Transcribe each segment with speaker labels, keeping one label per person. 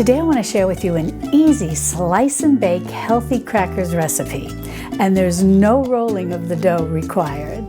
Speaker 1: Today I want to share with you an easy slice and bake healthy crackers recipe, and there's no rolling of the dough required.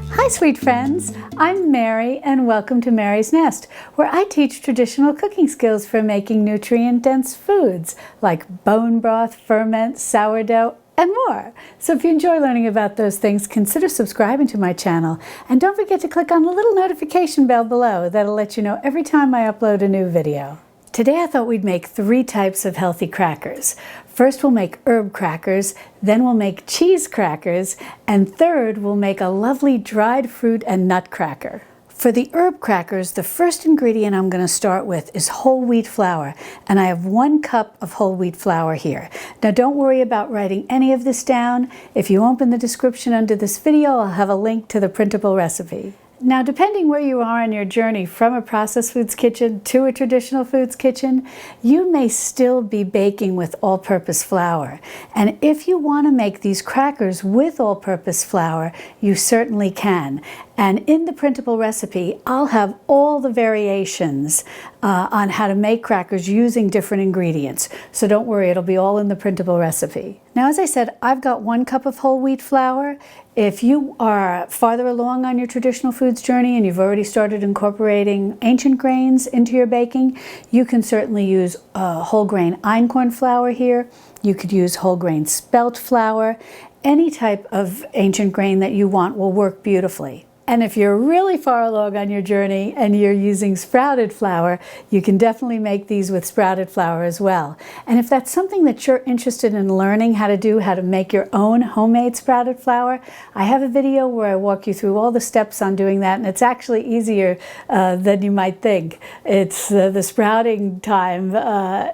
Speaker 1: Hi sweet friends, I'm Mary and welcome to Mary's Nest, where I teach traditional cooking skills for making nutrient-dense foods like bone broth, ferment, sourdough, and more. So if you enjoy learning about those things, consider subscribing to my channel. And don't forget to click on the little notification bell below. That'll let you know every time I upload a new video. Today I thought we'd make 3 types of healthy crackers. First we'll make herb crackers, then we'll make cheese crackers, and third we'll make a lovely dried fruit and nut cracker. For the herb crackers, the first ingredient I'm going to start with is whole wheat flour, and I have 1 cup of whole wheat flour here. Now don't worry about writing any of this down. If you open the description under this video, I'll have a link to the printable recipe. Now, depending where you are in your journey from a processed foods kitchen to a traditional foods kitchen, you may still be baking with all-purpose flour. And if you want to make these crackers with all-purpose flour, you certainly can. And in the printable recipe, I'll have all the variations on how to make crackers using different ingredients. So don't worry, it'll be all in the printable recipe. Now, as I said, I've got 1 cup of whole wheat flour. If you are farther along on your traditional foods journey and you've already started incorporating ancient grains into your baking, you can certainly use whole grain einkorn flour here. You could use whole grain spelt flour. Any type of ancient grain that you want will work beautifully. And if you're really far along on your journey and you're using sprouted flour, you can definitely make these with sprouted flour as well. And if that's something that you're interested in learning how to do, how to make your own homemade sprouted flour, I have a video where I walk you through all the steps on doing that, and it's actually easier than you might think. It's the sprouting time,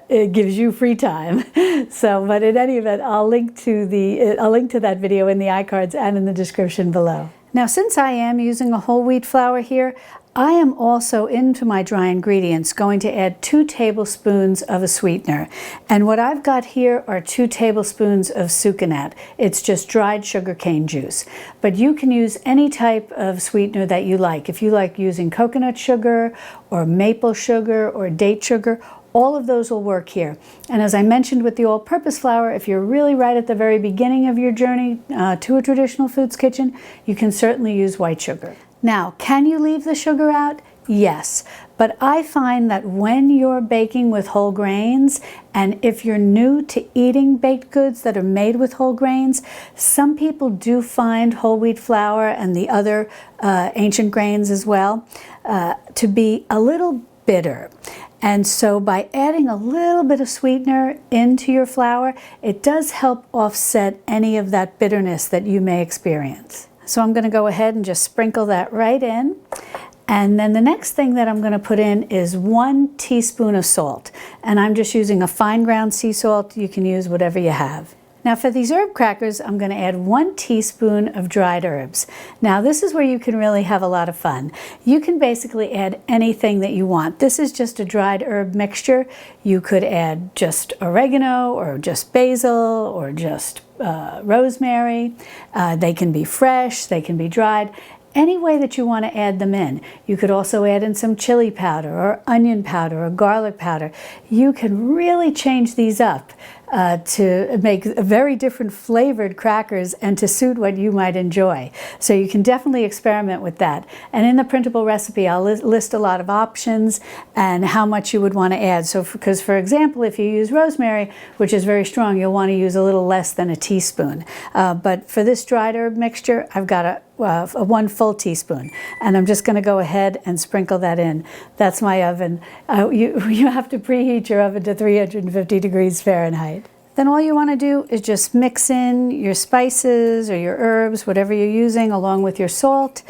Speaker 1: it gives you free time. But in any event, I'll link to that video in the iCards and in the description below. Now, since I am using a whole wheat flour here, I am also into my dry ingredients going to add 2 tablespoons of a sweetener. And what I've got here are 2 tablespoons of sucanat. It's just dried sugarcane juice. But you can use any type of sweetener that you like. If you like using coconut sugar or maple sugar or date sugar, all of those will work here. And as I mentioned with the all-purpose flour, if you're really right at the very beginning of your journey to a traditional foods kitchen, you can certainly use white sugar. Now, can you leave the sugar out? Yes, but I find that when you're baking with whole grains, and if you're new to eating baked goods that are made with whole grains, some people do find whole wheat flour and the other ancient grains as well to be a little bitter. And so by adding a little bit of sweetener into your flour, it does help offset any of that bitterness that you may experience. So I'm going to go ahead and just sprinkle that right in. And then the next thing that I'm going to put in is 1 teaspoon of salt. And I'm just using a fine ground sea salt. You can use whatever you have. Now for these herb crackers, I'm going to add 1 teaspoon of dried herbs. Now this is where you can really have a lot of fun. You can basically add anything that you want. This is just a dried herb mixture. You could add just oregano or just basil or just rosemary. They can be fresh, they can be dried. Any way that you want to add them in. You could also add in some chili powder or onion powder or garlic powder. You can really change these up to make very different flavored crackers and to suit what you might enjoy. So you can definitely experiment with that. And in the printable recipe, I'll list a lot of options and how much you would want to add. So because for example, if you use rosemary, which is very strong, you'll want to use a little less than a teaspoon. But for this dried herb mixture, I've got a 1 full teaspoon, and I'm just going to go ahead and sprinkle that in. That's my oven. You have to preheat your oven to 350 degrees Fahrenheit. Then all you want to do is just mix in your spices or your herbs, whatever you're using, along with your salt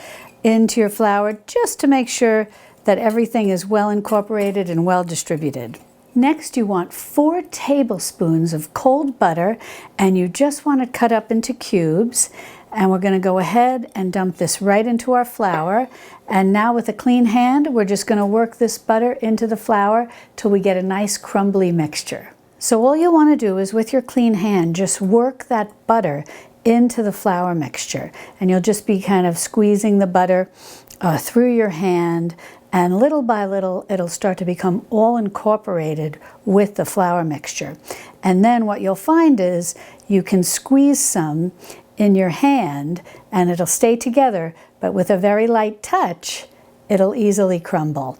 Speaker 1: into your flour, just to make sure that everything is well incorporated and well distributed. Next, you want 4 tablespoons of cold butter, and you just want to cut up into cubes. And we're going to go ahead and dump this right into our flour. And now with a clean hand, we're just going to work this butter into the flour till we get a nice crumbly mixture. So all you want to do is with your clean hand, just work that butter into the flour mixture. And you'll just be kind of squeezing the butter through your hand, and little by little it'll start to become all incorporated with the flour mixture. And then what you'll find is you can squeeze some in your hand and it'll stay together, but with a very light touch it'll easily crumble.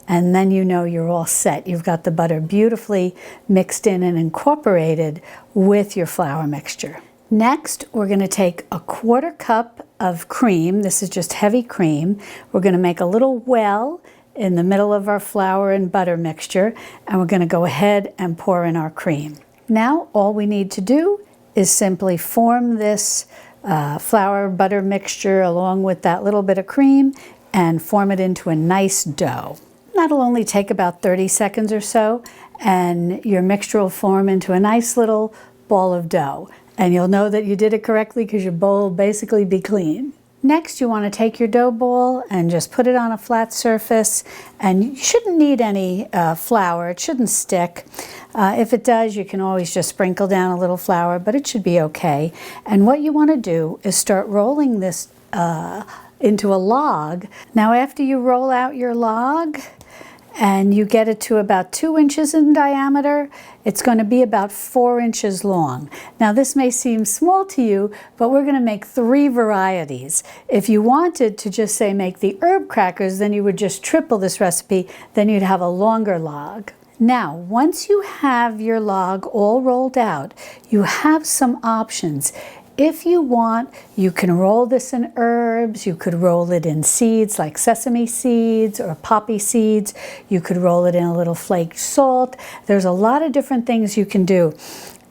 Speaker 1: And then you know you're all set. You've got the butter beautifully mixed in and incorporated with your flour mixture. Next, we're going to take a 1/4 cup of cream. This is just heavy cream. We're going to make a little well in the middle of our flour and butter mixture, and we're going to go ahead and pour in our cream. Now, all we need to do is simply form this flour butter mixture along with that little bit of cream and form it into a nice dough. That'll only take about 30 seconds or so, and your mixture will form into a nice little ball of dough. And you'll know that you did it correctly because your bowl will basically be clean. Next, you want to take your dough ball and just put it on a flat surface, and you shouldn't need any flour. It shouldn't stick. If it does, you can always just sprinkle down a little flour, but it should be okay. And what you want to do is start rolling this into a log. Now, after you roll out your log and you get it to about 2 inches in diameter, it's going to be about 4 inches long. Now, this may seem small to you, but we're going to make 3 varieties. If you wanted to just say make the herb crackers, then you would just triple this recipe, then you'd have a longer log. Now, once you have your log all rolled out, you have some options. If you want, you can roll this in herbs. You could roll it in seeds like sesame seeds or poppy seeds. You could roll it in a little flaked salt. There's a lot of different things you can do.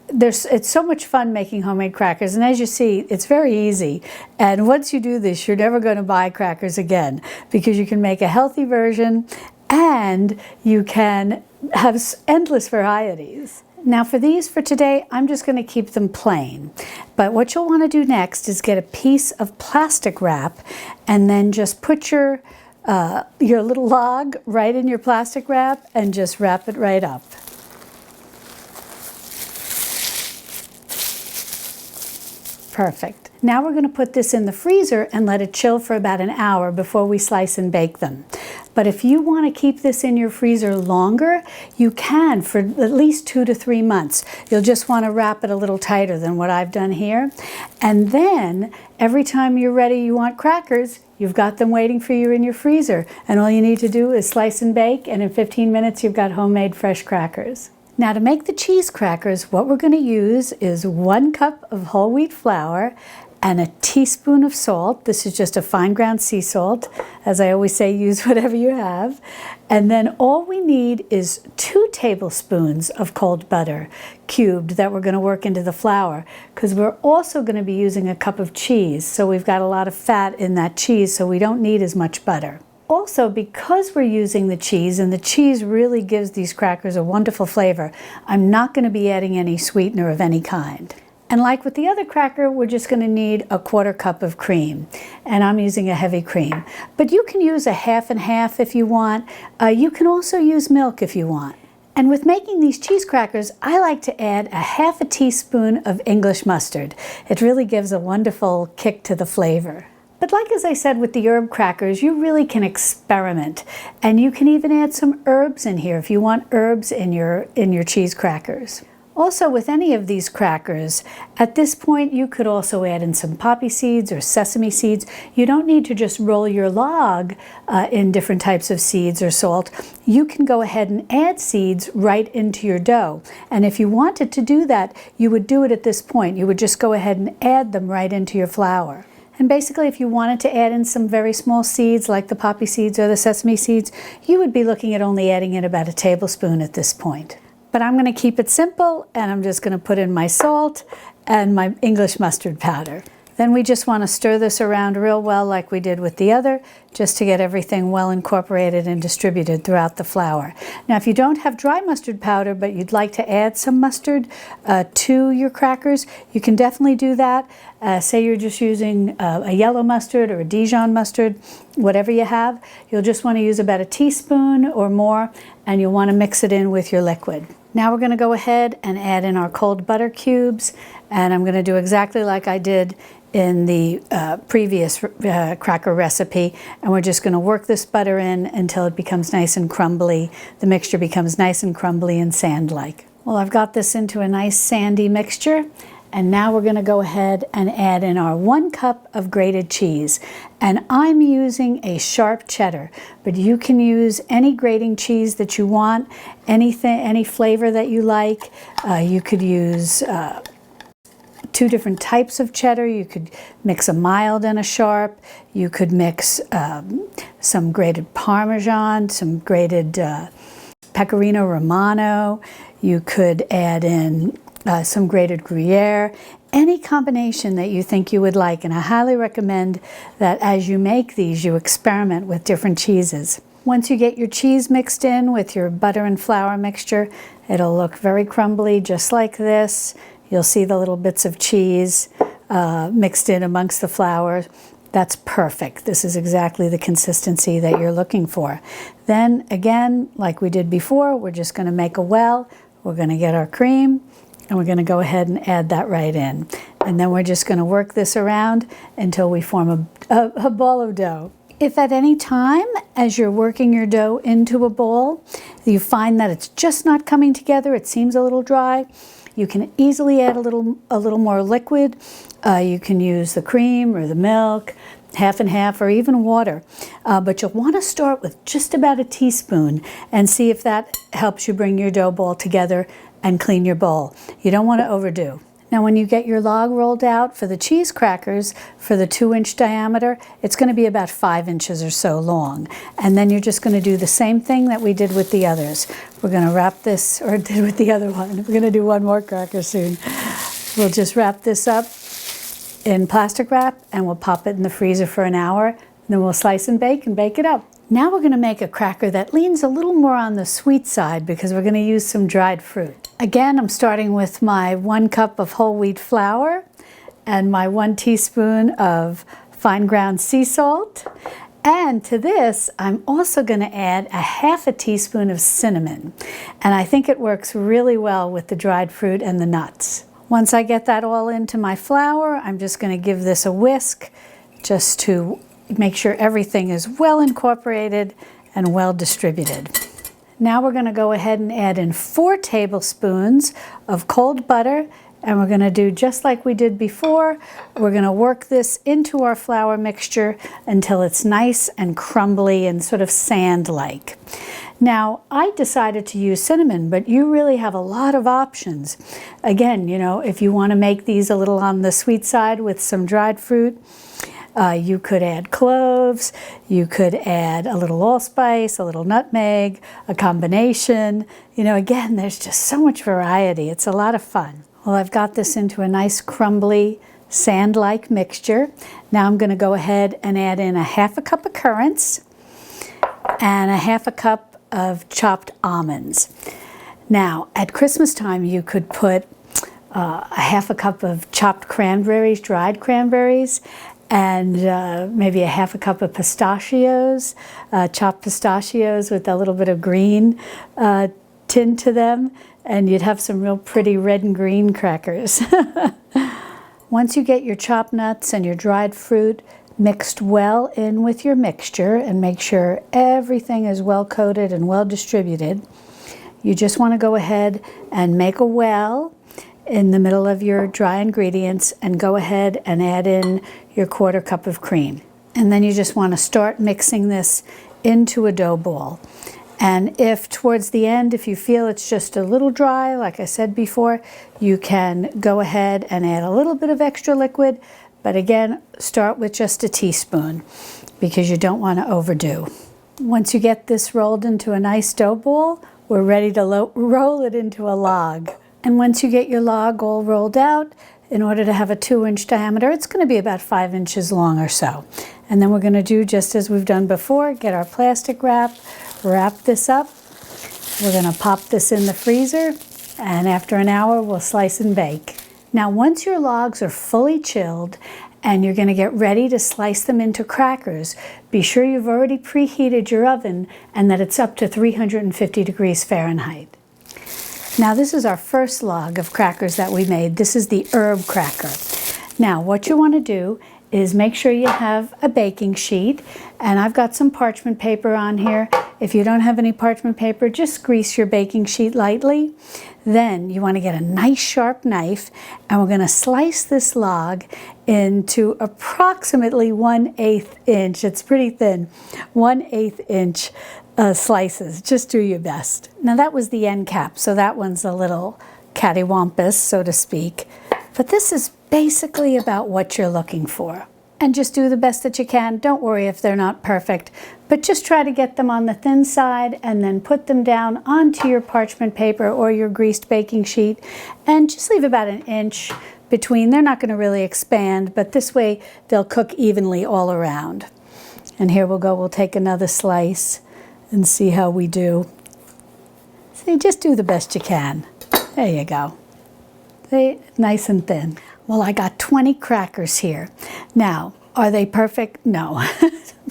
Speaker 1: It's so much fun making homemade crackers, and as you see, it's very easy. And once you do this, you're never going to buy crackers again, because you can make a healthy version and you can have endless varieties. Now for these for today, I'm just going to keep them plain. But what you'll want to do next is get a piece of plastic wrap and then just put your little log right in your plastic wrap and just wrap it right up. Perfect. Now we're going to put this in the freezer and let it chill for about an hour before we slice and bake them. But if you want to keep this in your freezer longer, you can for at least 2 to 3 months. You'll just want to wrap it a little tighter than what I've done here. And then every time you're ready, you want crackers, you've got them waiting for you in your freezer. And all you need to do is slice and bake, and in 15 minutes you've got homemade fresh crackers. Now to make the cheese crackers, what we're going to use is 1 cup of whole wheat flour and a teaspoon of salt. This is just a fine ground sea salt. As I always say, use whatever you have. And then all we need is 2 tablespoons of cold butter cubed that we're going to work into the flour, because we're also going to be using a cup of cheese. So we've got a lot of fat in that cheese, so we don't need as much butter. Also, because we're using the cheese, and the cheese really gives these crackers a wonderful flavor, I'm not going to be adding any sweetener of any kind. And like with the other cracker, we're just going to need a 1/4 cup of cream. And I'm using a heavy cream. But you can use a half and half if you want. You can also use milk if you want. And with making these cheese crackers, I like to add a half a teaspoon of English mustard. It really gives a wonderful kick to the flavor. But like as I said with the herb crackers, you really can experiment. And you can even add some herbs in here if you want herbs in your cheese crackers. Also, with any of these crackers, at this point you could also add in some poppy seeds or sesame seeds. You don't need to just roll your log in different types of seeds or salt. You can go ahead and add seeds right into your dough. And if you wanted to do that, you would do it at this point. You would just go ahead and add them right into your flour. And basically, if you wanted to add in some very small seeds like the poppy seeds or the sesame seeds, you would be looking at only adding in about a tablespoon at this point. But I'm going to keep it simple, and I'm just going to put in my salt and my English mustard powder. Then we just want to stir this around real well like we did with the other, just to get everything well incorporated and distributed throughout the flour. Now, if you don't have dry mustard powder, but you'd like to add some mustard to your crackers, you can definitely do that. Say you're just using a yellow mustard or a Dijon mustard, whatever you have. You'll just want to use about a teaspoon or more, and you'll want to mix it in with your liquid. Now we're going to go ahead and add in our cold butter cubes, and I'm going to do exactly like I did in the previous cracker recipe, and we're just going to work this butter in until it becomes nice and crumbly. The mixture becomes nice and crumbly and sand-like. Well, I've got this into a nice sandy mixture, and now we're going to go ahead and add in our 1 cup of grated cheese. And I'm using a sharp cheddar, but you can use any grating cheese that you want, anything, any flavor that you like. You could use 2 different types of cheddar. You could mix a mild and a sharp. You could mix some grated Parmesan, some grated Pecorino Romano. You could add in some grated Gruyere, any combination that you think you would like. And I highly recommend that as you make these, you experiment with different cheeses. Once you get your cheese mixed in with your butter and flour mixture, it'll look very crumbly, just like this. You'll see the little bits of cheese mixed in amongst the flour. That's perfect. This is exactly the consistency that you're looking for. Then again, like we did before, we're just going to make a well. We're going to get our cream, and we're going to go ahead and add that right in. And then we're just going to work this around until we form a ball of dough. If at any time, as you're working your dough into a bowl, you find that it's just not coming together, it seems a little dry, you can easily add a little more liquid. You can use the cream or the milk, half and half, or even water. But you'll want to start with just about a teaspoon and see if that helps you bring your dough ball together and clean your bowl. You don't want to overdo. Now when you get your log rolled out for the cheese crackers, for the 2-inch diameter, it's going to be about 5 inches or so long. And then you're just going to do the same thing that we did with the others. We're going to wrap this, or did with the other one. We're going to do one more cracker soon. We'll just wrap this up in plastic wrap, and we'll pop it in the freezer for an hour. And then we'll slice and bake it up. Now we're going to make a cracker that leans a little more on the sweet side because we're going to use some dried fruit. Again, I'm starting with my 1 cup of whole wheat flour and my 1 teaspoon of fine ground sea salt. And to this, I'm also going to add a half a teaspoon of cinnamon. And I think it works really well with the dried fruit and the nuts. Once I get that all into my flour, I'm just going to give this a whisk just to make sure everything is well incorporated and well distributed. Now we're going to go ahead and add in 4 tablespoons of cold butter, and we're going to do just like we did before. We're going to work this into our flour mixture until it's nice and crumbly and sort of sand-like. Now, I decided to use cinnamon, but you really have a lot of options. Again, you know, if you want to make these a little on the sweet side with some dried fruit, you could add cloves, you could add a little allspice, a little nutmeg, a combination. You know, again, there's just so much variety. It's a lot of fun. Well, I've got this into a nice crumbly, sand-like mixture. Now I'm going to go ahead and add in a half a cup of currants and a half a cup of chopped almonds. Now, at Christmas time, you could put a half a cup of chopped cranberries, dried cranberries, and maybe a half a cup of pistachios, chopped pistachios with a little bit of green tint to them, and you'd have some real pretty red and green crackers. Once you get your chopped nuts and your dried fruit mixed well in with your mixture and make sure everything is well coated and well distributed, you just want to go ahead and make a well in the middle of your dry ingredients and go ahead and add in your 1/4 cup of cream. And then you just want to start mixing this into a dough ball. And if towards the end, if you feel it's just a little dry, like I said before, you can go ahead and add a little bit of extra liquid. But again, start with just a teaspoon because you don't want to overdo. Once you get this rolled into a nice dough ball, we're ready to roll it into a log. And once you get your log all rolled out, in order to have a 2-inch diameter, it's going to be about 5 inches long or so. And then we're going to do just as we've done before, get our plastic wrap this up. We're going to pop this in the freezer, and after an hour, we'll slice and bake. Now, once your logs are fully chilled and you're going to get ready to slice them into crackers, be sure you've already preheated your oven and that it's up to 350 degrees Fahrenheit. Now this is our first log of crackers that we made. This is the herb cracker. Now, what you want to do is make sure you have a baking sheet, and I've got some parchment paper on here. If you don't have any parchment paper, just grease your baking sheet lightly. Then you want to get a nice sharp knife, and we're going to slice this log into approximately 1/8 inch. It's pretty thin, 1/8 inch slices. Just do your best. Now that was the end cap, so that one's a little cattywampus, so to speak. But this is basically about what you're looking for. And just do the best that you can. Don't worry if they're not perfect, but just try to get them on the thin side and then put them down onto your parchment paper or your greased baking sheet, and just leave about 1 inch between. They're not going to really expand, but this way they'll cook evenly all around. And here we'll go. We'll take another slice and see how we do. See, just do the best you can. There you go. See, nice and thin. Well, I got 20 crackers here. Now, are they perfect? No,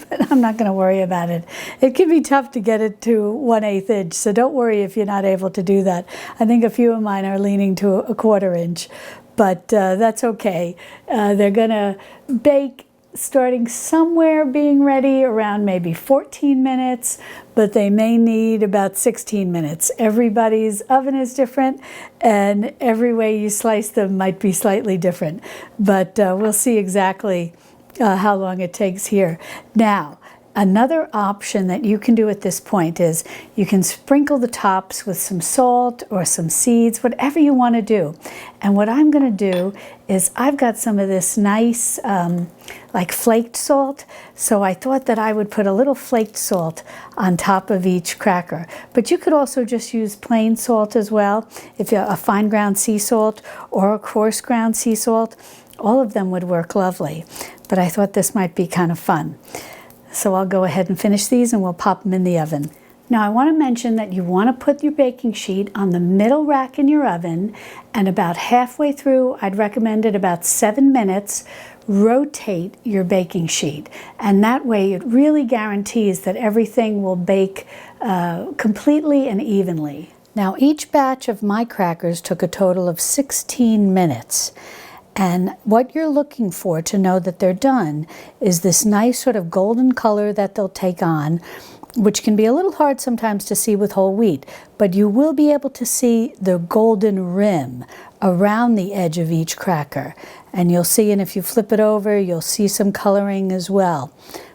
Speaker 1: but I'm not going to worry about it. It can be tough to get it to 1/8 inch, so don't worry if you're not able to do that. I think a few of mine are leaning to 1/4 inch, but that's okay. They're going to bake starting somewhere being ready around maybe 14 minutes, but they may need about 16 minutes. Everybody's oven is different, and every way you slice them might be slightly different, but we'll see exactly how long it takes here. Now, another option that you can do at this point is you can sprinkle the tops with some salt or some seeds, whatever you want to do. And what I'm going to do is I've got some of this nice like flaked salt, so I thought that I would put a little flaked salt on top of each cracker. But you could also just use plain salt as well, if you're a fine ground sea salt or a coarse ground sea salt. All of them would work lovely, but I thought this might be kind of fun. So I'll go ahead and finish these and we'll pop them in the oven. Now I want to mention that you want to put your baking sheet on the middle rack in your oven, and about halfway through, I'd recommend it about 7 minutes, rotate your baking sheet. And that way it really guarantees that everything will bake completely and evenly. Now each batch of my crackers took a total of 16 minutes. And what you're looking for to know that they're done is this nice sort of golden color that they'll take on, which can be a little hard sometimes to see with whole wheat, but you will be able to see the golden rim around the edge of each cracker. And you'll see, and if you flip it over, you'll see some coloring as well.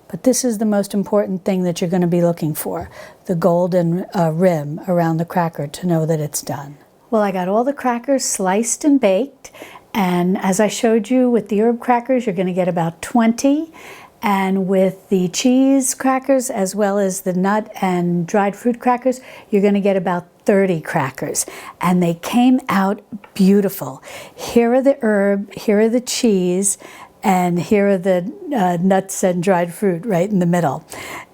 Speaker 1: But this is the most important thing that you're going to be looking for, the golden rim around the cracker to know that it's done. Well, I got all the crackers sliced and baked. And as I showed you with the herb crackers, you're going to get about 20. And with the cheese crackers, as well as the nut and dried fruit crackers, you're going to get about 30 crackers. And they came out beautiful. Here are the herb, here are the cheese, and here are the nuts and dried fruit right in the middle.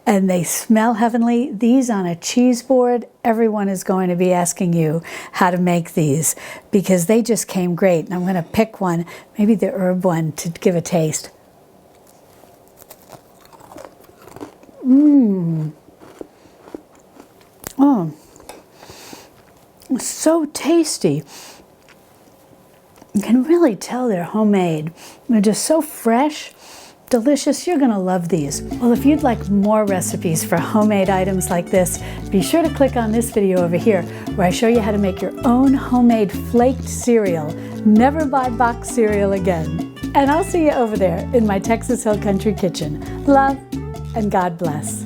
Speaker 1: And they smell heavenly. These on a cheese board, everyone is going to be asking you how to make these because they just came great. And I'm going to pick one, maybe the herb one, to give a taste. Oh, so tasty. You can really tell they're homemade. They're just so fresh. Delicious. You're going to love these. Well, if you'd like more recipes for homemade items like this, be sure to click on this video over here where I show you how to make your own homemade flaked cereal. Never buy box cereal again. And I'll see you over there in my Texas Hill Country kitchen. Love and God bless.